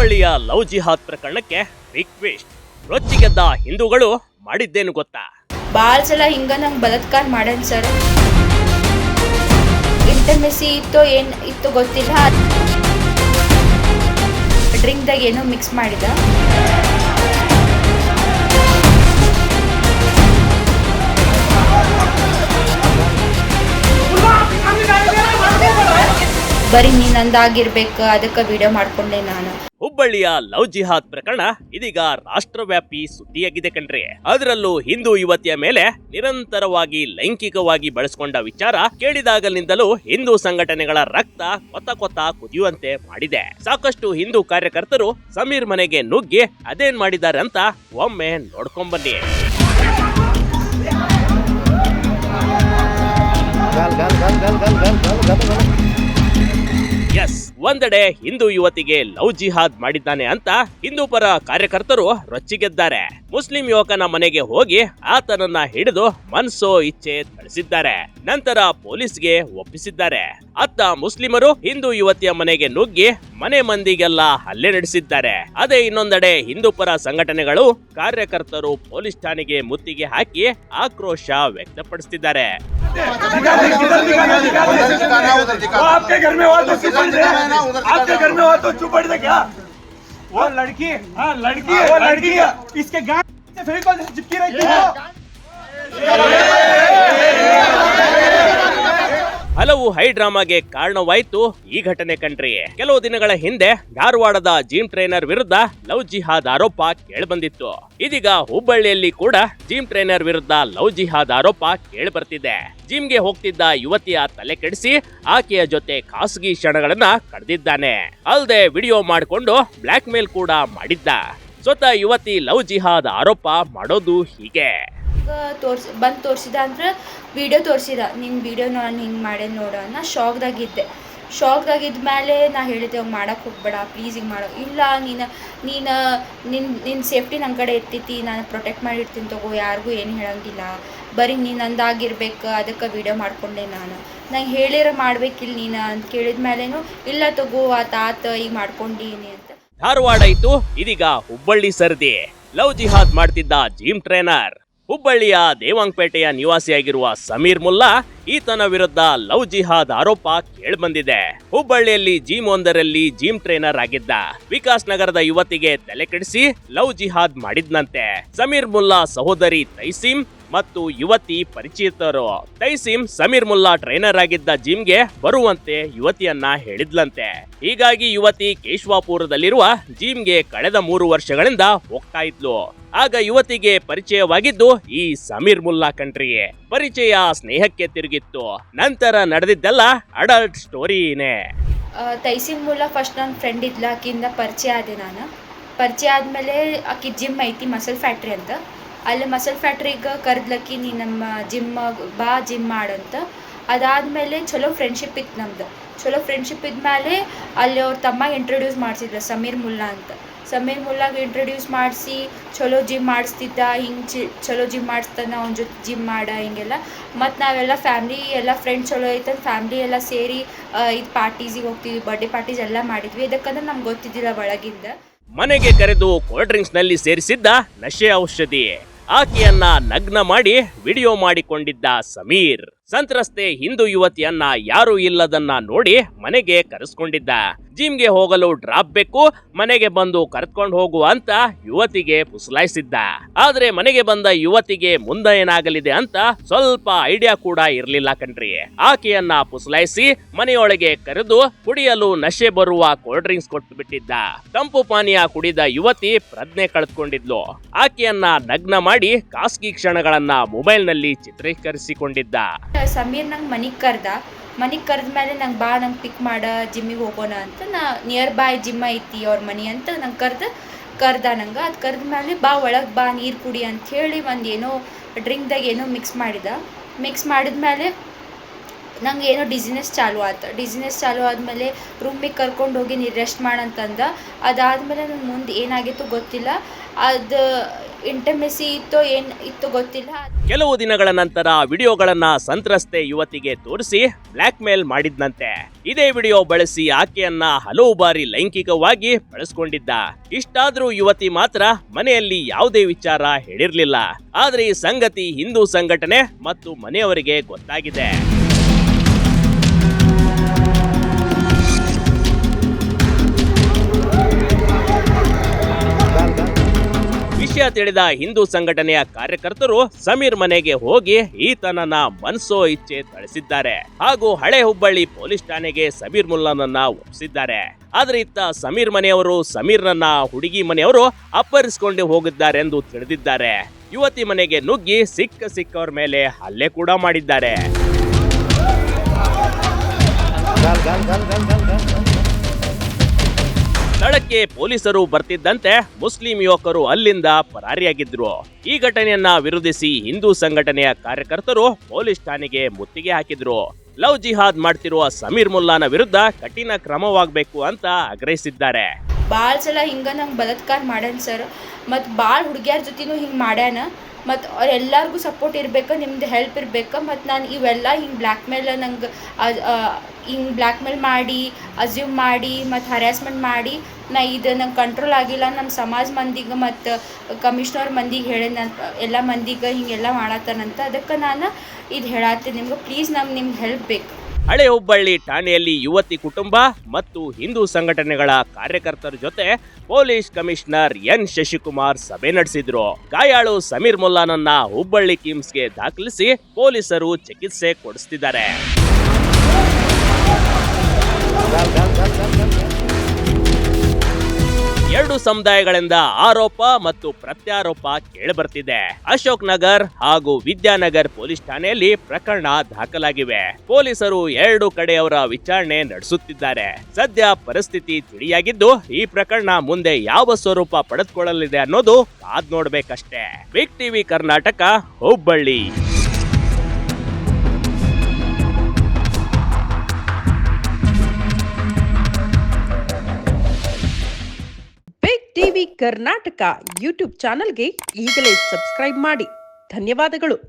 ಹುಬ್ಬಳ್ಳಿಯ ಲವ್ ಜಿಹಾದ್ ಪ್ರಕರಣಕ್ಕೆ ರಿಕ್ವೆಸ್ಟ್. ರೊಚ್ಚಿಗೆದ್ದ ಹಿಂದೂಗಳು ಮಾಡಿದ್ದೇನು ಗೊತ್ತಾ? ಭಾಳ ಸಲ ಹಿಂಗ ನಂಗೆ ಬಲಾತ್ಕಾರ ಮಾಡ್ಯಾನ ಸರ್. ಇಂಟರ್ಮೆಸಿ ಇತ್ತು ಏನು ಇತ್ತು ಗೊತ್ತಿಲ್ಲ. ಡ್ರಿಂಕ್ದಾಗ ಏನೋ ಮಿಕ್ಸ್ ಮಾಡಿದ. ಬರೀ ನೀನು ಅಂದಾಗಿರ್ಬೇಕು, ಅದಕ್ಕೆ ವಿಡಿಯೋ ಮಾಡ್ಕೊಂಡೆ ನಾನು. ಹುಬ್ಬಳ್ಳಿಯ ಲವ್ ಜಿಹಾದ್ ಪ್ರಕರಣ ಇದೀಗ ರಾಷ್ಟ್ರವ್ಯಾಪಿ ಸುದ್ದಿಯಾಗಿದೆ ಕಣ್ರಿ. ಅದರಲ್ಲೂ ಹಿಂದೂ ಯುವತಿಯ ಮೇಲೆ ನಿರಂತರವಾಗಿ ಲೈಂಗಿಕವಾಗಿ ಬಳಸಿಕೊಂಡ ವಿಚಾರ ಕೇಳಿದಾಗಲಿಂದಲೂ ಹಿಂದೂ ಸಂಘಟನೆಗಳ ರಕ್ತ ಕೊತ್ತ ಕುದಿಯುವಂತೆ ಮಾಡಿದೆ. ಸಾಕಷ್ಟು ಹಿಂದೂ ಕಾರ್ಯಕರ್ತರು ಸಮೀರ್ ಮನೆಗೆ ನುಗ್ಗಿ ಅದೇನ್ ಮಾಡಿದ್ದಾರೆ ಅಂತ ಒಮ್ಮೆ ನೋಡ್ಕೊಂಡ್ಬನ್ನಿ. ಎಸ್, ಒಂದೆಡೆ ಹಿಂದೂ ಯುವತಿಗೆ ಲವ್ ಜಿಹಾದ್ ಮಾಡಿದ್ದಾನೆ ಅಂತ ಹಿಂದೂ ಪರ ಕಾರ್ಯಕರ್ತರು ರೊಚ್ಚಿಗೆದ್ದಾರೆ. ಮುಸ್ಲಿಂ ಯುವಕನ ಮನೆಗೆ ಹೋಗಿ ಆತನನ್ನ ಹಿಡಿದು ಮನ್ಸೋ ಇಚ್ಛೆ ಥಳಿಸಿದ್ದಾರೆ. ನಂತರ ಪೊಲೀಸ್ಗೆ ಒಪ್ಪಿಸಿದ್ದಾರೆ. ಅತ್ತ ಮುಸ್ಲಿಮರು ಹಿಂದೂ ಯುವತಿಯ ಮನೆಗೆ ನುಗ್ಗಿ ಮನೆ ಮಂದಿಗೆಲ್ಲ ಹಲ್ಲೆ ನಡೆಸಿದ್ದಾರೆ. ಅದೇ ಇನ್ನೊಂದೆಡೆ ಹಿಂದೂ ಪರ ಸಂಘಟನೆಗಳು ಕಾರ್ಯಕರ್ತರು ಪೊಲೀಸ್ ಠಾಣೆಗೆ ಮುತ್ತಿಗೆ ಹಾಕಿ ಆಕ್ರೋಶ ವ್ಯಕ್ತಪಡಿಸುತ್ತಿದ್ದಾರೆ. आपके घर में हुआ तो चुप बैठ क्या? वो लड़की इसके गांव से फेविकॉल से चिपकी रही थी। ಹಲವು ಹೈ ಡ್ರಾಮಾಗೆ ಕಾರಣವಾಯ್ತು ಈ ಘಟನೆ ಕಣ್ರಿ. ಕೆಲವು ದಿನಗಳ ಹಿಂದೆ ಧಾರವಾಡದ ಜಿಮ್ ಟ್ರೈನರ್ ವಿರುದ್ಧ ಲವ್ ಜಿಹಾದ್ ಆರೋಪ ಕೇಳಿಬಂದಿತ್ತು. ಇದೀಗ ಹುಬ್ಬಳ್ಳಿಯಲ್ಲಿ ಕೂಡ ಜಿಮ್ ಟ್ರೈನರ್ ವಿರುದ್ಧ ಲವ್ ಜಿಹಾದ್ ಆರೋಪ ಕೇಳಿಬರ್ತಿದೆ. ಜಿಮ್ಗೆ ಹೋಗ್ತಿದ್ದ ಯುವತಿಯ ತಲೆ ಕೆಡಿಸಿ ಆಕೆಯ ಜೊತೆ ಖಾಸಗಿ ಕ್ಷಣಗಳನ್ನ ಕಳೆದಿದ್ದಾನೆ. ಅಲ್ಲದೆ ವಿಡಿಯೋ ಮಾಡಿಕೊಂಡು ಬ್ಲಾಕ್ ಮೇಲ್ ಕೂಡ ಮಾಡಿದ್ದ. ಸ್ವತಃ ಯುವತಿ ಲವ್ ಜಿಹಾದ್ ಆರೋಪ ಮಾಡೋದು ಹೀಗೆ. ಬಂದು ತೋರಿಸಿದ ಅಂದ್ರೆ ವಿಡಿಯೋ ತೋರಿಸಿದ, ನಿನ್ನ ವಿಡಿಯೋ ನಾನು ಹಿಂಗೆ ಮಾಡೇ ನೋಡು. ನಾ ಶಾಕ್ದಾಗಿದ್ದ ಮೇಲೆ ನಾ ಹೇಳಿದೆ ಅವ್ನು ಮಾಡೋಕ್ಕೆ ಹೋಗ್ಬೇಡ ಪ್ಲೀಸ್, ಹಿಂಗೆ ಮಾಡೋ ಇಲ್ಲ, ನಿನ್ನ ಸೇಫ್ಟಿ ನನ್ನ ಕಡೆ ಎತ್ತೈತಿ, ನಾನು ಪ್ರೊಟೆಕ್ಟ್ ಮಾಡಿರ್ತೀನಿ ತಗೋ, ಯಾರಿಗೂ ಏನು ಹೇಳೋಂಗಿಲ್ಲ, ಬರೀ ನೀನು ಅಂದಾಗಿರ್ಬೇಕು, ಅದಕ್ಕೆ ವಿಡಿಯೋ ಮಾಡ್ಕೊಂಡೆ ನಾನು, ನಂಗೆ ಹೇಳಿರ ಮಾಡ್ಬೇಕಿಲ್ಲ ನೀನು ಅಂತ ಕೇಳಿದ ಮೇಲೇನು ಇಲ್ಲ ತಗೋ ಆತ ಈಗ ಮಾಡ್ಕೊಂಡೀನಿ ಅಂತ. ಧಾರವಾಡ ಇತ್ತು, ಇದೀಗ ಹುಬ್ಬಳ್ಳಿ ಸರದಿ. ಲವ್ ಜಿಹಾದ್ ಮಾಡ್ತಿದ್ದ ಜಿಮ್ ಟ್ರೈನರ್ ಹುಬ್ಬಳ್ಳಿಯ ದೇವಾಂಗಪೇಟೆಯ ನಿವಾಸಿಯಾಗಿರುವ ಸಮೀರ್ ಮುಲ್ಲಾ, ಈತನ ವಿರುದ್ಧ ಲವ್ ಜಿಹಾದ್ ಆರೋಪ ಕೇಳಿಬಂದಿದೆ. ಹುಬ್ಬಳ್ಳಿಯಲ್ಲಿ ಜಿಮ್ ಒಂದರಲ್ಲಿ ಜಿಮ್ ಟ್ರೈನರ್ ಆಗಿದ್ದ. ವಿಕಾಸ್ ನಗರದ ಯುವತಿಗೆ ತಲೆ ಕೆಡಿಸಿ ಲವ್ ಜಿಹಾದ್ ಮಾಡಿದ್ನಂತೆ. ಸಮೀರ್ ಮುಲ್ಲಾ ಸಹೋದರಿ ತೈಸೀಮ್ ಮತ್ತು ಯುವತಿ ಪರಿಚಿತರು. ತೈಸೀಮ್ ಸಮೀರ್ ಮುಲ್ಲಾ ಟ್ರೈನರ್ ಆಗಿದ್ದ ಜಿಮ್ಗೆ ಬರುವಂತೆ ಯುವತಿಯನ್ನ ಹೇಳಿದ್ಲಂತೆ. ಹೀಗಾಗಿ ಯುವತಿ ಕೇಶವಾಪುರದಲ್ಲಿರುವ ಜಿಮ್ಗೆ ಕಳೆದ 3 ವರ್ಷಗಳಿಂದ ಹೋಗ್ತಾ ಇದ್ಲು. ಆಗ ಯುವತಿಗೆ ಪರಿಚಯವಾಗಿದ್ದು ಈ ಸಮೀರ್ ಮುಲ್ಲಾ ಕಣ್ರಿಯೇ. ಪರಿಚಯ ಸ್ನೇಹಕ್ಕೆ ತಿರುಗಿತ್ತು. ನಂತರ ನಡೆದಿದ್ದೆಲ್ಲ ಅಡಲ್ಟ್ ಸ್ಟೋರಿನೇ. ತೈಸೀಮ್ ಮುಲ್ಲಾ ಫಸ್ಟ್ ನನ್ನ ಫ್ರೆಂಡ್ ಇದ್ಲ, ಆಕಿಂದ ಪರಿಚಯ ಆದೆ ನಾನು. ಪರಿಚಯ ಆದಮೇಲೆ ಆಕಿ ಜಿಮ್ ಐತಿ ಮಸಲ್ ಫ್ಯಾಕ್ಟ್ರಿ ಅಂತ, ಅಲ್ಲಿ ಮಸಲ್ ಫ್ಯಾಕ್ಟ್ರಿಗೆ ಕರೆದ್ಲಕ್ಕಿ ನೀ ನಮ್ಮ ಜಿಮ್ ಮಾಡಂತ. ಅದಾದಮೇಲೆ ಚಲೋ ಫ್ರೆಂಡ್ಶಿಪ್ ಇತ್ತು ನಮ್ದು. ಚಲೋ ಫ್ರೆಂಡ್ಶಿಪ್ ಇದ್ಮೇಲೆ ಅಲ್ಲಿ ಅವ್ರ ತಮ್ಮ ಇಂಟ್ರೊಡ್ಯೂಸ್ ಮಾಡಿಸಿದ್ರು ಸಮೀರ್ ಮುಲ್ಲಾ ಅಂತ. ಸಮೀರ್ ಮುಲ್ಲಾಗೆ ಇಂಟ್ರೊಡ್ಯೂಸ್ ಮಾಡಿಸಿ ಚಲೋ ಜಿಮ್ ಮಾಡಿಸ್ತಿದ್ದ. ಹಿಂಗೆ ಚಲೋ ಜಿಮ್ ಮಾಡಿಸ್ತಾನೆ, ಅವ್ನ ಜೊತೆ ಜಿಮ್ ಮಾಡ ಹಿಂಗೆಲ್ಲ. ಮತ್ತು ನಾವೆಲ್ಲ ಫ್ಯಾಮ್ಲಿ ಎಲ್ಲ ಫ್ರೆಂಡ್ಸ್ ಚಲೋ ಐತಂತ ಫ್ಯಾಮ್ಲಿ ಎಲ್ಲ ಸೇರಿ ಇದು ಪಾರ್ಟೀಸಿಗೆ ಹೋಗ್ತಿದ್ವಿ, ಬರ್ಡೇ ಪಾರ್ಟೀಸ್ ಎಲ್ಲ ಮಾಡಿದ್ವಿ. ಇದಕ್ಕಂದ್ರೆ ನಮ್ಗೆ ಗೊತ್ತಿದ್ದಿಲ್ಲ ಒಳಗಿಂದ. ಮನೆಗೆ ಕರೆದು ಕೋಲ್ಡ್ ಡ್ರಿಂಕ್ಸ್ ನಲ್ಲಿ ಸೇರಿಸಿದ್ದ ನಶೆ ಔಷಧಿ. ಆಕೆಯನ್ನ ನಗ್ನ ಮಾಡಿ ವಿಡಿಯೋ ಮಾಡಿಕೊಂಡಿದ್ದ ಸಮೀರ್. ಸಂತ್ರಸ್ತೆ ಹಿಂದೂ ಯುವತಿಯನ್ನ ಯಾರು ಇಲ್ಲದನ್ನ ನೋಡಿ ಮನೆಗೆ ಕರೆಸ್ಕೊಂಡಿದ್ದ. ಜಿಮ್ಗೆ ಹೋಗಲು ಡ್ರಾಪ್ ಬೇಕು, ಮನೆಗೆ ಬಂದು ಕರ್ಕೊಂಡು ಹೋಗು ಅಂತ ಯುವತಿಗೆ ಪುಸಲಾಯಿಸಿದ್ದ. ಆದ್ರೆ ಮನೆಗೆ ಬಂದ ಯುವತಿಗೆ ಮುಂದೆ ಏನಾಗಲಿದೆ ಅಂತ ಸ್ವಲ್ಪ ಐಡಿಯಾ ಕೂಡ ಇರ್ಲಿಲ್ಲ ಕಣ್ರಿ. ಆಕೆಯನ್ನ ಪುಸಲಾಯಿಸಿ ಮನೆಯೊಳಗೆ ಕರೆದು ಕುಡಿಯಲು ನಶೆ ಬರುವ ಕೋಲ್ಡ್ ಡ್ರಿಂಕ್ಸ್ ಕೊಟ್ಟು ಬಿಟ್ಟಿದ್ದ. ತಂಪು ಪಾನೀಯ ಕುಡಿದ ಯುವತಿ ಪ್ರಜ್ಞೆ ಕಳೆದುಕೊಂಡಿದ್ಲು. ಆಕೆಯನ್ನ ನಗ್ನ ಮಾಡಿ ಖಾಸಗಿ ಕ್ಷಣಗಳನ್ನ ಮೊಬೈಲ್ ನಲ್ಲಿ ಚಿತ್ರೀಕರಿಸಿಕೊಂಡಿದ್ದ. ಸಮೀರ್ ನಂಗೆ ಮನೆಗೆ ಕರೆದ ಮೇಲೆ ನಂಗೆ ಬಾ, ನಂಗೆ ಪಿಕ್ ಮಾಡ, ಜಿಮ್ಮಿಗೆ ಹೋಗೋಣ ಅಂತ. ನಾ ನಿಯರ್ ಬೈ ಜಿಮ್ ಐತಿ ಅವ್ರ ಮನೆ ಅಂತ ನಂಗೆ ಕರ್ದ ನಂಗೆ. ಅದು ಕರೆದ ಮೇಲೆ ಬಾ ಒಳಗೆ ಬಾ ನೀರು ಕುಡಿ ಅಂಥೇಳಿ ಒಂದು ಏನೋ ಡ್ರಿಂಕ್ದಾಗ ಏನೋ ಮಿಕ್ಸ್ ಮಾಡಿದ್ಮೇಲೆ ನಂಗೆ ಏನೋ ಡಿಸಿನೆಸ್ ಚಾಲು ಆದಮೇಲೆ ರೂಮಿಗೆ ಕರ್ಕೊಂಡು ಹೋಗಿ ನೀನು ರೆಸ್ಟ್ ಮಾಡಂತಂದ. ಅದಾದಮೇಲೆ ನನ್ನ ಮುಂದೆ ಏನಾಗಿತ್ತು ಗೊತ್ತಿಲ್ಲ, ಅದು ಇಂಟಮೆಸಿ ಇತ್ತೋ ಏನು ಇತ್ತು ಗೊತ್ತಿಲ್ಲ. ಕೆಲವು ದಿನಗಳ ನಂತರ ವಿಡಿಯೋಗಳನ್ನ ಸಂತ್ರಸ್ತೆ ಯುವತಿಗೆ ತೋರಿಸಿ ಬ್ಲಾಕ್ ಮೇಲ್ ಮಾಡಿದ್ನಂತೆ. ಇದೇ ವಿಡಿಯೋ ಬಳಸಿ ಆಕೆಯನ್ನ ಹಲವು ಬಾರಿ ಲೈಂಗಿಕವಾಗಿ ಬಳಸ್ಕೊಂಡಿದ್ದ. ಇಷ್ಟಾದ್ರೂ ಯುವತಿ ಮಾತ್ರ ಮನೆಯಲ್ಲಿ ಯಾವುದೇ ವಿಚಾರ ಹೇಳಿರ್ಲಿಲ್ಲ. ಆದ್ರೆ ಈ ಸಂಗತಿ ಹಿಂದೂ ಸಂಘಟನೆ ಮತ್ತು ಮನೆಯವರಿಗೆ ಗೊತ್ತಾಗಿದೆ. ವಿಷಯ ತಿಳಿದ ಹಿಂದೂ ಸಂಘಟನೆಯ ಕಾರ್ಯಕರ್ತರು ಸಮೀರ್ ಮನೆಗೆ ಹೋಗಿ ಈತನನ್ನ ಮನ್ಸೋ ಇಚ್ಛೆ ಥಳಿಸಿದ್ದಾರೆ ಹಾಗೂ ಹಳೆ ಹುಬ್ಬಳ್ಳಿ ಪೊಲೀಸ್ ಠಾಣೆಗೆ ಸಮೀರ್ ಮುಲ್ಲಾನನ್ನ ಒಪ್ಪಿಸಿದ್ದಾರೆ. ಆದ್ರೆ ಇತ್ತ ಸಮೀರ್ ಮನೆಯವರು ಸಮೀರ್ನನ್ನ ಹುಡುಗಿ ಮನೆಯವರು ಅಪಹರಿಸಿಕೊಂಡು ಹೋಗಿದ್ದಾರೆಂದು ತಿಳಿದಿದ್ದಾರೆ. ಯುವತಿ ಮನೆಗೆ ನುಗ್ಗಿ ಸಿಕ್ಕವರ ಮೇಲೆ ಹಲ್ಲೆ ಕೂಡ ಮಾಡಿದ್ದಾರೆ. ಸ್ಥಳಕ್ಕೆ ಪೊಲೀಸರು ಬರ್ತಿದ್ದಂತೆ ಮುಸ್ಲಿಂ ಯುವಕರು ಅಲ್ಲಿಂದ ಪರಾರಿಯಾಗಿದ್ರು. ಈ ಘಟನೆಯನ್ನ ವಿರೋಧಿಸಿ ಹಿಂದೂ ಸಂಘಟನೆಯ ಕಾರ್ಯಕರ್ತರು ಪೊಲೀಸ್ ಠಾಣೆಗೆ ಮುತ್ತಿಗೆ ಹಾಕಿದ್ರು. ಲವ್ ಜಿಹಾದ್ ಮಾಡ್ತಿರುವ ಸಮೀರ್ ಮುಲ್ಲಾನ ವಿರುದ್ಧ ಕಠಿಣ ಕ್ರಮವಾಗಬೇಕು ಅಂತ ಆಗ್ರಹಿಸಿದ್ದಾರೆ. ಭಾಳ ಸಲ ಹಿಂಗೆ ನಂಗೆ ಬಲಾತ್ಕಾರ ಮಾಡ್ಯಾನ ಸರ್, ಮತ್ತು ಭಾಳ ಹುಡುಗಿಯರ ಜೊತೆನೂ ಹಿಂಗೆ ಮಾಡ್ಯಾನ. ಮತ್ತು ಅವ್ರೆಲ್ಲರಿಗೂ ಸಪೋರ್ಟ್ ಇರ್ಬೇಕು, ನಿಮ್ದು ಹೆಲ್ಪ್ ಇರ್ಬೇಕು. ಮತ್ತು ನಾನು ಇವೆಲ್ಲ ಹಿಂಗೆ ಬ್ಲ್ಯಾಕ್ ಮೇಲ್ ನಂಗೆ ಹಿಂಗೆ ಬ್ಲ್ಯಾಕ್ ಮೇಲ್ ಮಾಡಿ, ಅಸ್ಯೂಮ್ ಮಾಡಿ, ಮತ್ತು ಹರ್ಯಾಸ್ಮೆಂಟ್ ಮಾಡಿ ಇದು ನಂಗೆ ಕಂಟ್ರೋಲ್ ಆಗಿಲ್ಲ. ನಮ್ಮ ಸಮಾಜ ಮಂದಿಗೆ ಮತ್ತು ಕಮಿಷ್ನರ್ ಮಂದಿಗೆ ಹೇಳಿ ಎಲ್ಲ ಮಂದಿಗೆ ಹಿಂಗೆಲ್ಲ ಮಾಡತ್ತಾನಂತ. ಅದಕ್ಕೆ ನಾನು ಇದು ಹೇಳತ್ತೀನಿ, ನಿಮ್ಗೆ ಪ್ಲೀಸ್ ನಿಮ್ಗೆ ಹೆಲ್ಪ್ ಬೇಕು. ಹಳೆ ಹುಬ್ಬಳ್ಳಿ ಠಾಣೆಯಲ್ಲಿ ಯುವತಿ ಕುಟುಂಬ ಮತ್ತು ಹಿಂದೂ ಸಂಘಟನೆಗಳ ಕಾರ್ಯಕರ್ತರ ಜೊತೆ ಪೊಲೀಸ್ ಕಮಿಷನರ್ ಎನ್ ಶಶಿಕುಮಾರ್ ಸಭೆ ನಡೆಸಿದ್ರು. ಗಾಯಾಳು ಸಮೀರ್ ಮುಲ್ಲಾನನ್ನ ಹುಬ್ಬಳ್ಳಿ ಕಿಮ್ಸ್ಗೆ ದಾಖಲಿಸಿ ಪೊಲೀಸರು ಚಿಕಿತ್ಸೆ ಕೊಡಿಸ್ತಿದ್ದಾರೆ. ಎರಡು ಸಮುದಾಯಗಳಿಂದ ಆರೋಪ ಮತ್ತು ಪ್ರತ್ಯಾರೋಪ ಕೇಳಿಬರ್ತಿದೆ. ಅಶೋಕ್ ನಗರ್ ಹಾಗೂ ವಿದ್ಯಾನಗರ್ ಪೊಲೀಸ್ ಠಾಣೆಯಲ್ಲಿ ಪ್ರಕರಣ ದಾಖಲಾಗಿವೆ. ಪೊಲೀಸರು ಎರಡು ಕಡೆಯವರ ವಿಚಾರಣೆ ನಡೆಸುತ್ತಿದ್ದಾರೆ. ಸದ್ಯ ಪರಿಸ್ಥಿತಿ ತಿಳಿಯಾಗಿದ್ದು ಈ ಪ್ರಕರಣ ಮುಂದೆ ಯಾವ ಸ್ವರೂಪ ಪಡೆದುಕೊಳ್ಳಲಿದೆ ಅನ್ನೋದು ಕಾದ್ ನೋಡ್ಬೇಕಷ್ಟೇ. Big TV Karnataka, Hubballi. Big TV Karnataka YouTube ಚಾನೆಲ್ಗೆ ಈಗಲೇ ಸಬ್ಸ್ಕ್ರೈಬ್ ಮಾಡಿ. ಧನ್ಯವಾದಗಳು.